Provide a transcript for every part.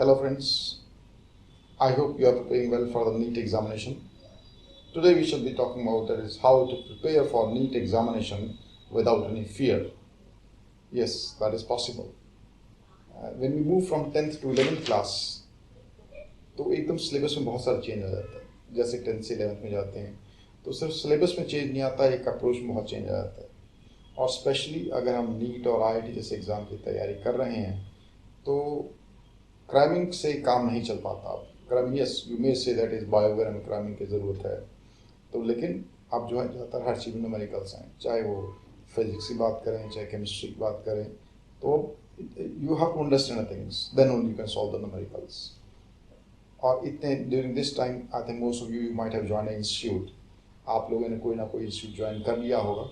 Hello friends, I hope you are preparing well for the NEET examination. Today we shall be talking about that is how to prepare for NEET examination without any fear. Yes, that is possible. When we move from 10th to 11th class, तो एकदम syllabus में बहुत सारा change आ जाता है. जैसे 10th से 11th में जाते हैं तो सिर्फ सिलेबस में चेंज नहीं आता, एक अप्रोच में बहुत चेंज आ जाता है. और स्पेशली अगर हम नीट और आईआईटी जैसे एग्ज़ाम की तैयारी कर रहे हैं तो क्रैमिंग से काम नहीं चल पाता. Cram, yes you may say that is बायोवेयर में क्रैमिंग की ज़रूरत है, तो लेकिन अब जो है ज़्यादातर हर चीज़ में न्यूमेरिकल्स हैं, चाहे वो फिजिक्स की बात करें चाहे केमिस्ट्री की बात करें. तो you have to understand things, then only you can solve the numericals. और इतने during this time I think most of you might have join a institute. आप लोगों ने कोई ना कोई इंस्टीट्यूट ज्वाइन कर लिया होगा,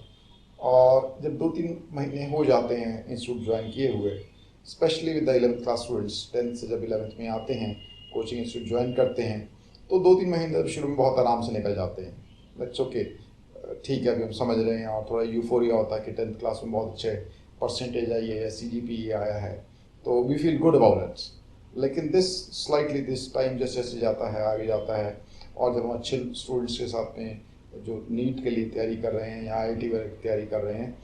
और जब 2-3 महीने हो जाते हैं इंस्टीट्यूट ज्वाइन किए हुए, specially with the 11th class students, 10th से जब 11th में आते हैं, कोचिंग इंस्टीट्यूट ज्वाइन करते हैं, तो 2-3 महीने शुरू में बहुत आराम से निकल जाते हैं. दैट्स ओके, ठीक है, अभी हम समझ रहे हैं और थोड़ा यूफोरिया होता है कि 10th क्लास में बहुत अच्छे परसेंटेज आई है या CGPA आया है, तो we feel good about it. लेकिन दिस टाइम जैसे जैसे जाता है, आगे जाता है, और जब हम अच्छे स्टूडेंट्स के साथ में जो नीट के लिए तैयारी कर रहे हैं या IIT वगैरह की तैयारी कर रहे हैं,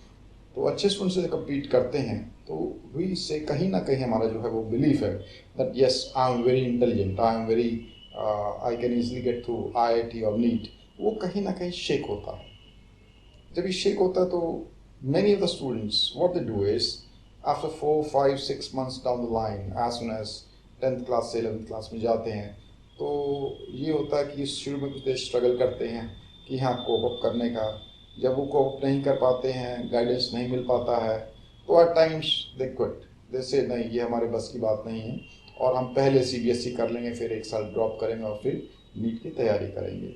तो अच्छे स्टूडेंट से कम्पीट करते हैं, तो हुई से कहीं ना कहीं हमारा जो है वो बिलीफ है that yes I am very intelligent, I am very I can easily get through IIT और नीट, वो कहीं ना कहीं शेक होता है. जब ये शेक होता है तो many of the students what they do is after 4, 5, 6 months down the line, as soon as 10th class से 11th क्लास में जाते हैं, तो ये होता है कि शुरू में कुछ देर स्ट्रगल करते हैं कि हाँ कोप अप करने का. जब वो कोप अप नहीं कर पाते हैं, गाइडेंस नहीं मिल पाता है, तो एट टाइम्स दे क्विट, दे से नहीं ये हमारे बस की बात नहीं है, और हम पहले CBSE कर लेंगे, फिर एक साल ड्रॉप करेंगे और फिर नीट की तैयारी करेंगे.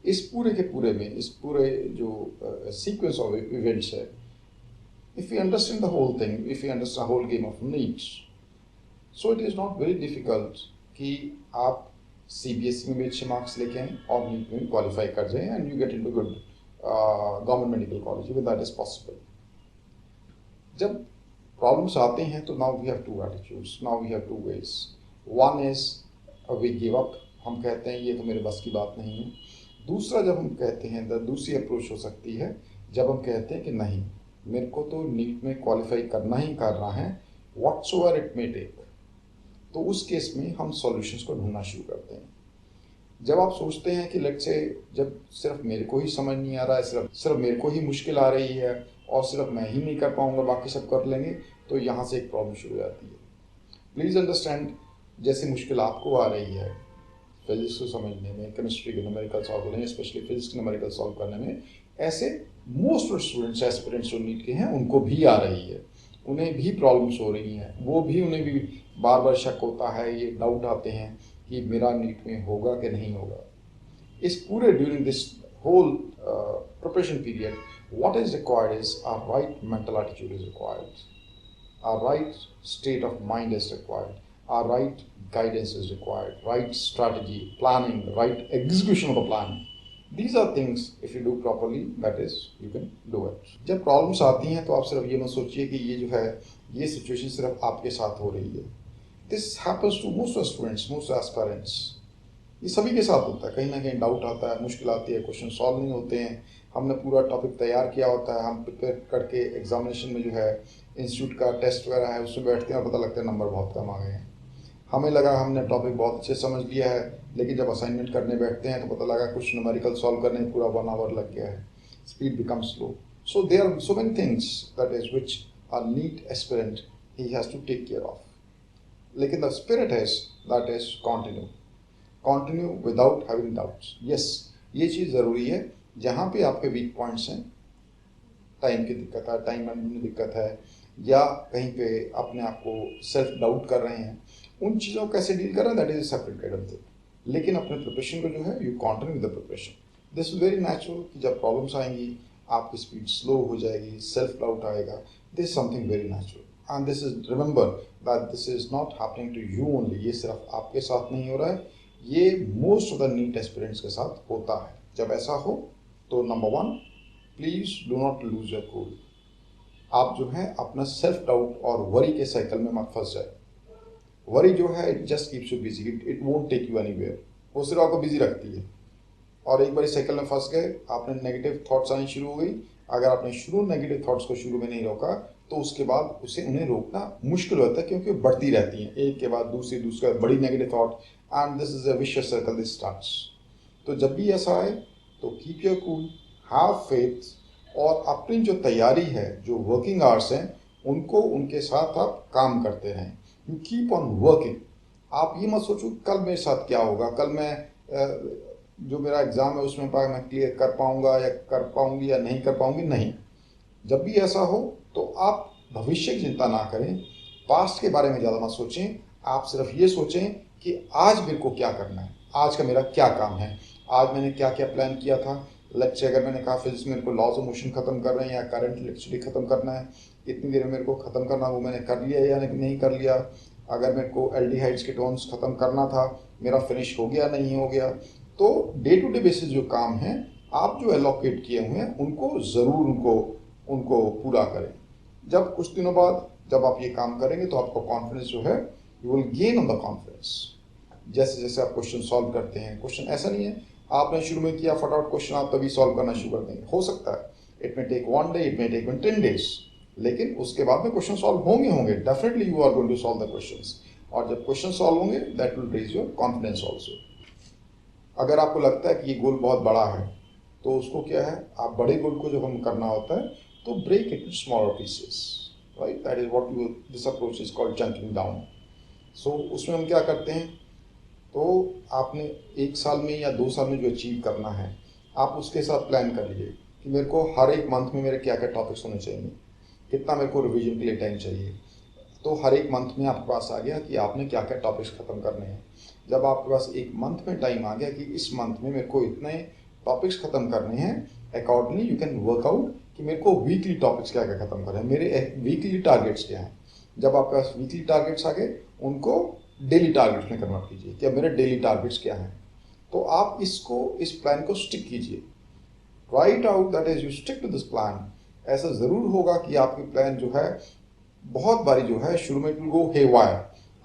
इस पूरे के पूरे में, इस पूरे जो सीक्वेंस ऑफ इवेंट्स है, if we understand the whole thing, if we understand the whole game of needs, so it is not very difficult कि आप CBSE में भी अच्छे मार्क्स लेके आएँ और नीट में क्वालिफाई कर जाएँ and you get into good government medical college, with that is possible. जब प्रॉब्लम्स आते हैं तो now we have two attitudes, now we have two ways. One is we give up, हम कहते हैं ये तो मेरे बस की बात नहीं है. दूसरा, जब हम कहते हैं, दूसरी अप्रोच हो सकती है जब हम कहते हैं कि नहीं मेरे को तो नीट में क्वालिफाई करना ही करना है, व्हाटसोएवर इट मे टेक. तो उस केस में हम सॉल्यूशंस को ढूंढना शुरू करते हैं. जब आप सोचते हैं कि लेट्स से जब सिर्फ मेरे को ही समझ नहीं आ रहा है, सिर्फ मेरे को ही मुश्किल आ रही है और सिर्फ मैं ही नहीं कर पाऊंगा, बाकी सब कर लेंगे, तो यहाँ से एक प्रॉब्लम शुरू हो जाती है. प्लीज़ अंडरस्टैंड, जैसे मुश्किल आपको आ रही है फिजिक्स को समझने में, केमिस्ट्री के न्यूमेरिकल सॉल्व करने में, स्पेशली फिजिक्स के न्यूमेरिकल सॉल्व करने में, ऐसे मोस्ट स्टूडेंट्स एस्पिरेंट्स जो नीट के हैं उनको भी आ रही है, उन्हें भी प्रॉब्लम्स हो रही हैं, वो भी, उन्हें भी बार बार शक होता है, ये डाउट आते हैं कि मेरा नीट में होगा कि नहीं होगा. इस पूरे during this whole preparation period what is required is our right mental attitude is required, our right state of mind is required, our right guidance is required, right strategy, planning, right execution of the plan. These are things if you do properly, that is you can do it. जब problems आती हैं तो आप सिर्फ ये मत सोचिए कि ये जो है ये सिचुएशन सिर्फ आपके साथ हो रही है. This happens to most students, most aspirants. ये सभी के साथ होता है, कहीं ना कहीं डाउट आता है, मुश्किल आती है, क्वेश्चन सॉल्व नहीं होते हैं, हमने पूरा टॉपिक तैयार किया होता है, हम प्रिपेयर करके एग्जामिनेशन में जो है इंस्टीट्यूट का टेस्ट वगैरह है उसमें बैठते हैं और पता लगता है नंबर बहुत कम आ गए हैं. हमें लगा हमने टॉपिक बहुत अच्छे समझ लिया है, लेकिन जब असाइनमेंट करने बैठते हैं तो पता लगा कुछ न्यूमेरिकल सॉल्व करने में पूरा 1 आवर लग गया है, speed becomes slow. So there are so many things that is which are NEET aspirant he has to take care of. लेकिन the spirit is that is continue without having doubts. Yes, ये चीज़ ज़रूरी है. जहाँ पे आपके week points हैं, time की दिक्कत है, टाइम मैनेजमेंट में दिक्कत है, या कहीं पे अपने आप को सेल्फ डाउट कर रहे हैं, उन चीज़ों को कैसे डील कर रहे हैं that is separate kind of thing. लेकिन अपने प्रिपरेशन को जो है you continue with the preparation. This is very natural कि जब प्रॉब्लम्स आएंगी आपकी स्पीड स्लो हो जाएगी, सेल्फ डाउट आएगा. This is something very natural and this is, remember that this is not happening to you only. ये सिर्फ आपके साथ नहीं हो रहा है, ये most of the NEET aspirants के साथ होता है. जब ऐसा हो तो number 1, please do not lose your cool. आप जो है अपना सेल्फ डाउट और वरी के साइकिल में मत फंस जाए. वरी जो है it just keeps you busy, it won't take you anywhere, वो सिर्फ आपको बिजी रखती है। और एक बार साइकिल में फंस गए, आपने नेगेटिव थॉट्स आनी शुरू हो गई, अगर आपने शुरू नेगेटिव थॉट्स को शुरू में नहीं रोका तो उसके बाद उसे उन्हें रोकना मुश्किल होता है, क्योंकि बढ़ती रहती हैं एक के बाद दूसरी दूसरी बड़ी negative thought, and this is a vicious circle this starts. तो जब भी ऐसा आए तो keep your cool, have faith, और अपनी जो तैयारी है, जो वर्किंग आवर्स हैं, उनको उनके साथ आप काम करते रहें। You keep on working. आप ये मत सोचो कल मेरे साथ क्या होगा, कल मैं जो मेरा एग्ज़ाम है उसमें मैं क्लियर कर पाऊंगा या कर पाऊंगी या नहीं कर पाऊंगी, नहीं। जब भी ऐसा हो तो आप भविष्य की चिंता ना करें, पास्ट के बारे में ज़्यादा मत सोचें, आप सिर्फ ये सोचें कि आज मेरे को क्या करना है, आज का मेरा क्या काम है, आज मैंने क्या क्या प्लान किया था। लेट्स से अगर मैंने कहा फिजिक्स मेरे को लॉज ऑफ मोशन खत्म कर रहे हैं या करंट इलेक्ट्रिसिटी खत्म करना है, इतनी देर में मेरे को खत्म करना, वो मैंने कर लिया या नहीं कर लिया। अगर मेरे को एल्डिहाइड्स के टोन्स खत्म करना था, मेरा फिनिश हो गया नहीं हो गया। तो डे टू डे बेसिस जो काम है, आप जो एलोकेट किए हुए हैं उनको ज़रूर उनको पूरा करें। जब कुछ दिनों बाद जब आप ये काम करेंगे तो आपका कॉन्फिडेंस जो है, you will gain on the confidence. जैसे जैसे आप क्वेश्चन सॉल्व करते हैं, क्वेश्चन ऐसा नहीं है आपने शुरू में किया फटाफट क्वेश्चन आप तभी सॉल्व करना शुरू कर देंगे, हो सकता है it may take 1 day, it may take 10 days, लेकिन उसके बाद में क्वेश्चन सॉल्व होंगे definitely you are going to solve the questions. और जब क्वेश्चन सॉल्व होंगे that will raise your confidence also. अगर आपको लगता है कि ये गोल बहुत बड़ा है तो उसको क्या है, आप बड़े गोल को जब हम करना होता है तो break it in smaller pieces, right, that is what you, this approach is called chunking down. So उसमें हम क्या करते हैं, तो आपने 1 साल में या 2 साल में जो अचीव करना है, आप उसके साथ प्लान कर लीजिए कि मेरे को हर एक मंथ में मेरे क्या क्या टॉपिक्स होने चाहिए, कितना मेरे को रिवीजन के लिए टाइम चाहिए। तो हर एक मंथ में आपके पास आ गया कि आपने क्या क्या टॉपिक्स ख़त्म करने हैं। जब आपके पास एक मंथ में टाइम आ गया कि इस मंथ में मेरे को इतने टॉपिक्स ख़त्म करने हैं, accordingly you can work out कि मेरे को वीकली टॉपिक्स क्या क्या ख़त्म करने हैं, मेरे वीकली टारगेट्स क्या हैं। जब आपके पास वीकली टारगेट्स आ गए, उनको डेली टारगेट्स में कन्वर्ट कीजिए कि अब मेरे डेली टारगेट्स क्या हैं। तो आप इस प्लान को स्टिक कीजिए, right out that is you stick to this plan. ऐसा ज़रूर होगा कि आपकी प्लान जो है बहुत बारी जो है शुरू में इट विल गो हेवायर।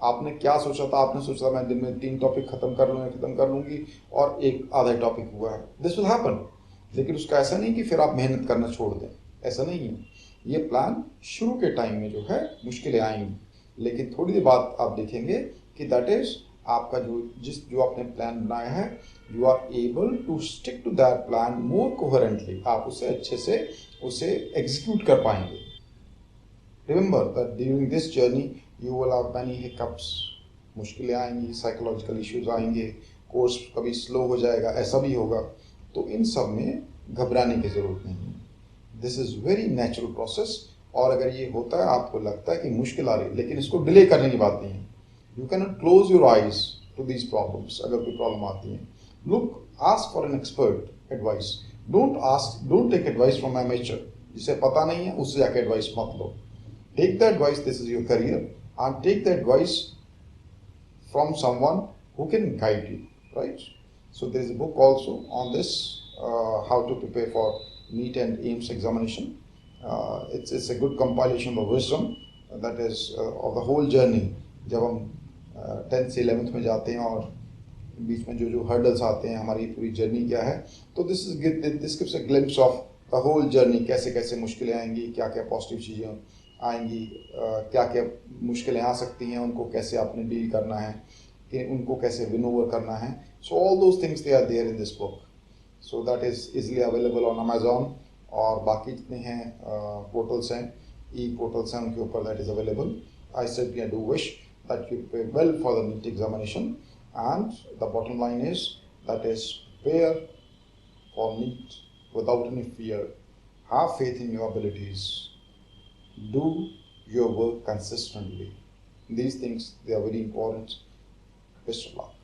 आपने क्या सोचा था, आपने सोचा था मैं दिन में 3 टॉपिक खत्म कर लूंगी और एक आधा टॉपिक हुआ है, दिस विल हैपन। लेकिन उसका ऐसा नहीं कि फिर आप मेहनत करना छोड़ दें, ऐसा नहीं है। ये प्लान शुरू के टाइम में जो है मुश्किलें आएंगी, लेकिन थोड़ी देर बाद आप देखेंगे कि दैट इज आपका जो आपने प्लान बनाया है, you are able to stick to that plan more coherently, आप उसे अच्छे से उसे एग्जीक्यूट कर पाएंगे। Remember that during this journey you will have many hiccups, मुश्किलें आएंगी, साइकोलॉजिकल इश्यूज आएंगे, कोर्स कभी स्लो हो जाएगा, ऐसा भी होगा। तो इन सब में घबराने की ज़रूरत नहीं है, this is very natural process. और अगर ये होता है, आपको लगता है कि मुश्किल आ रही है, लेकिन इसको डिले करने की बात नहीं है। You can not close your eyes to these problems. अगर कोई प्रॉब्लम आती है, look, ask for an expert advice, don't take advice from amateur. जिसे पता नहीं है उससे जाकर एडवाइस मत लो। Take the advice, this is your career, and take the advice from someone who can guide you, right? So there is a book also on this, how to prepare for NEET and AIMS examination. It's a good compilation of wisdom, that is of the whole journey. जब हम 10th से 11th में जाते हैं और बीच में जो hurdles आते हैं, हमारी पूरी जर्नी क्या है, तो this gives a glimpse of the whole journey, कैसे कैसे मुश्किलें आएंगी, क्या क्या पॉजिटिव चीज़ें आएंगी, क्या क्या मुश्किलें आ सकती हैं, उनको कैसे आपने डील करना है, कि उनको कैसे विन ओवर करना है। So all those things they are there in this book. So that is easily available on Amazon, और बाकी जितने हैं पोर्टल्स हैं, ई पोर्टल्स हैं, उनके ऊपर that is available. I simply do wish that you prepare well for the NEET examination, and the bottom line is that is prepare for NEET without any fear. Have faith in your abilities. Do your work consistently. These things, they are very important. Best of luck.